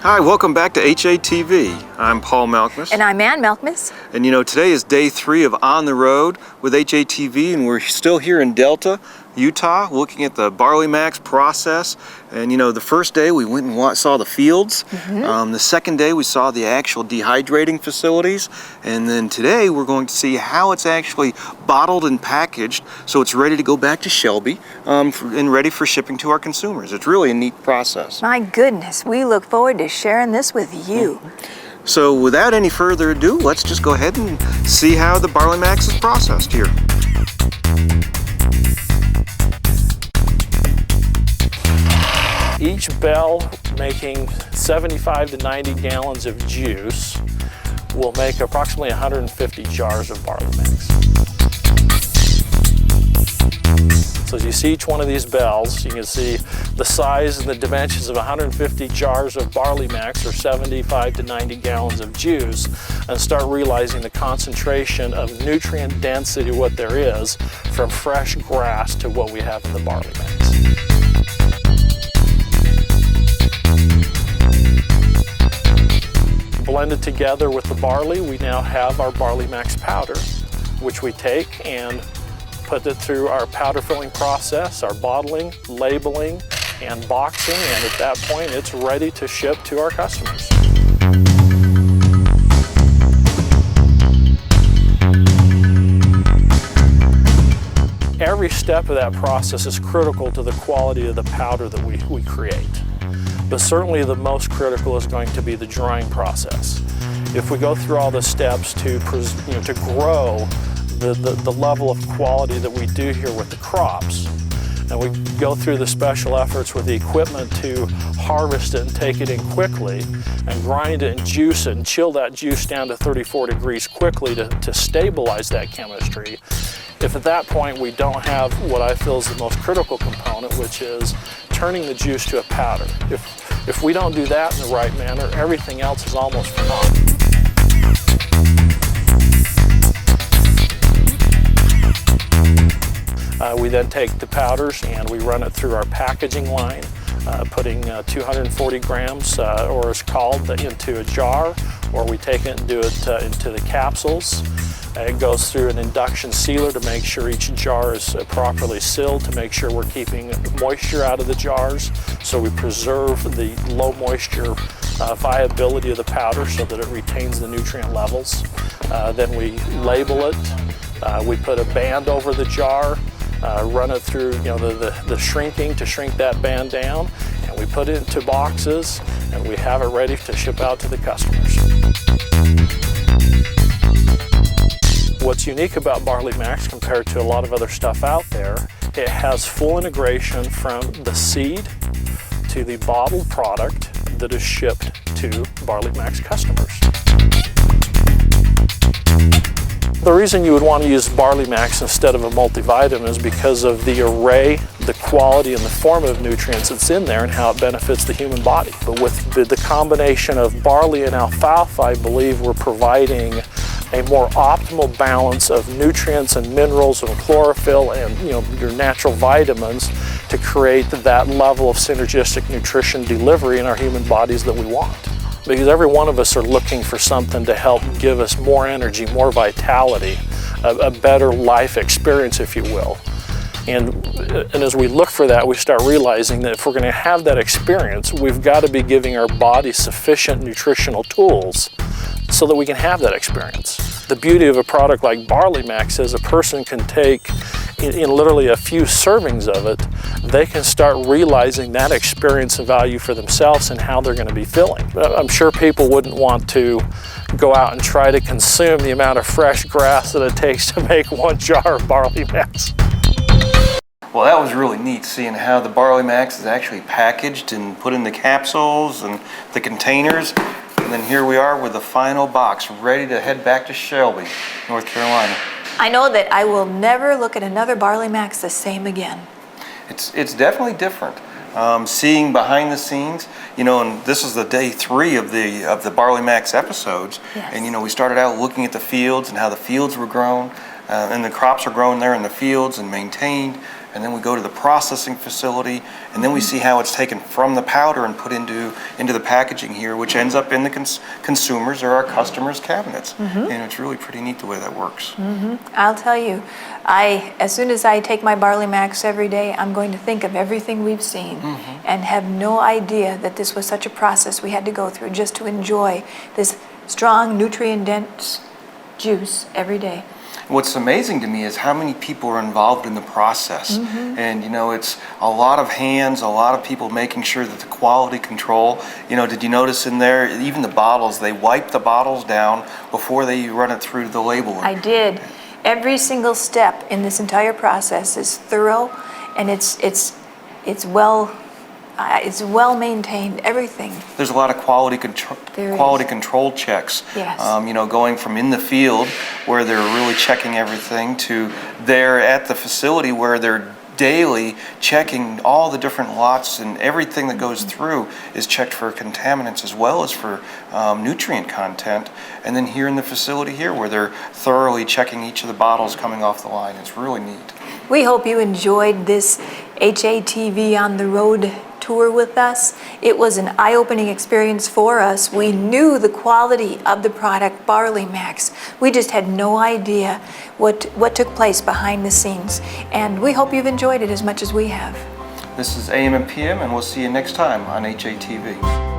Hi, welcome back to HATV. I'm Paul Malkmus. And I'm Ann Malkmus. And you know, today is day 3 of On the Road with HATV, and we're still here in Delta, Utah, looking at the BarleyMax process. And you know, the first day we went and saw the fields. The second day we saw the actual dehydrating facilities. And then today we're going to see how it's actually bottled and packaged so it's ready to go back to Shelby and ready for shipping to our consumers. It's really a neat process. My goodness, we look forward to sharing this with you. So without any further ado, let's just go ahead and see how the BarleyMax is processed here. Each bell making 75 to 90 gallons of juice will make approximately 150 jars of BarleyMax. So as you see each one of these bells, you can see the size and the dimensions of 150 jars of BarleyMax or 75 to 90 gallons of juice, and start realizing the concentration of nutrient density, what there is, from fresh grass to what we have in the BarleyMax. Blended together with the barley, we now have our BarleyMax powder, which we take and put it through our powder filling process, our bottling, labeling, and boxing, and at that point it's ready to ship to our customers. Every step of that process is critical to the quality of the powder that we create. But certainly the most critical is going to be the drying process. If we go through all the steps to grow the level of quality that we do here with the crops, and we go through the special efforts with the equipment to harvest it and take it in quickly and grind it and juice it and chill that juice down to 34 degrees quickly to stabilize that chemistry. If at that point we don't have what I feel is the most critical component, which is turning the juice to a powder. If we don't do that in the right manner, everything else is almost for naught. We then take the powders and we run it through our packaging line, putting 240 grams, or it's called, into a jar, or we take it and do it into the capsules. It goes through an induction sealer to make sure each jar is properly sealed, to make sure we're keeping moisture out of the jars, so we preserve the low moisture viability of the powder so that it retains the nutrient levels. Then we label it, we put a band over the jar, run it through the shrinking to shrink that band down, and we put it into boxes and we have it ready to ship out to the customers. What's unique about BarleyMax compared to a lot of other stuff out there, it has full integration from the seed to the bottled product that is shipped to BarleyMax customers. The reason you would want to use BarleyMax instead of a multivitamin is because of the array, the quality, and the formative nutrients that's in there and how it benefits the human body. But with the combination of barley and alfalfa, I believe we're providing a more optimal balance of nutrients and minerals and chlorophyll and your natural vitamins to create that level of synergistic nutrition delivery in our human bodies that we want. Because every one of us are looking for something to help give us more energy, more vitality, a better life experience, if you will. And as we look for that, we start realizing that if we're going to have that experience, we've got to be giving our body sufficient nutritional tools so that we can have that experience. The beauty of a product like BarleyMax is a person can take, in literally a few servings of it, they can start realizing that experience and value for themselves and how they're going to be feeling. I'm sure people wouldn't want to go out and try to consume the amount of fresh grass that it takes to make 1 jar of BarleyMax. Well, that was really neat, seeing how the BarleyMax is actually packaged and put in the capsules and the containers. And then here we are with the final box, ready to head back to Shelby, North Carolina. I know that I will never look at another BarleyMax the same again. It's definitely different. Seeing behind the scenes, and this is the day 3 of the BarleyMax episodes. Yes. And we started out looking at the fields and how the fields were grown, and the crops are grown there in the fields and maintained. and then we go to the processing facility, and then we see how it's taken from the powder and put into the packaging here, which ends up in the consumers or our customers' cabinets. And it's really pretty neat the way that works. I'll tell you, as soon as I take my BarleyMax every day, I'm going to think of everything we've seen and have no idea that this was such a process we had to go through just to enjoy this strong, nutrient-dense juice every day. What's amazing to me is how many people are involved in the process. And you know, it's a lot of hands, a lot of people making sure that the quality control, you know, did you notice in there, even the bottles, they wipe the bottles down before they run it through the labeler. I did. Every single step in this entire process is thorough, and it's well maintained. Everything. There's a lot of quality control checks. Yes. You know, going from in the field where they're really checking everything to there at the facility where they're daily checking all the different lots, and everything that goes through is checked for contaminants as well as for nutrient content. And then here in the facility here where they're thoroughly checking each of the bottles coming off the line. It's really neat. We hope you enjoyed this HATV on the road tour with us. It was an eye-opening experience for us. We knew the quality of the product BarleyMax. We just had no idea what took place behind the scenes. And we hope you've enjoyed it as much as we have. This is AM&PM, and we'll see you next time on HATV.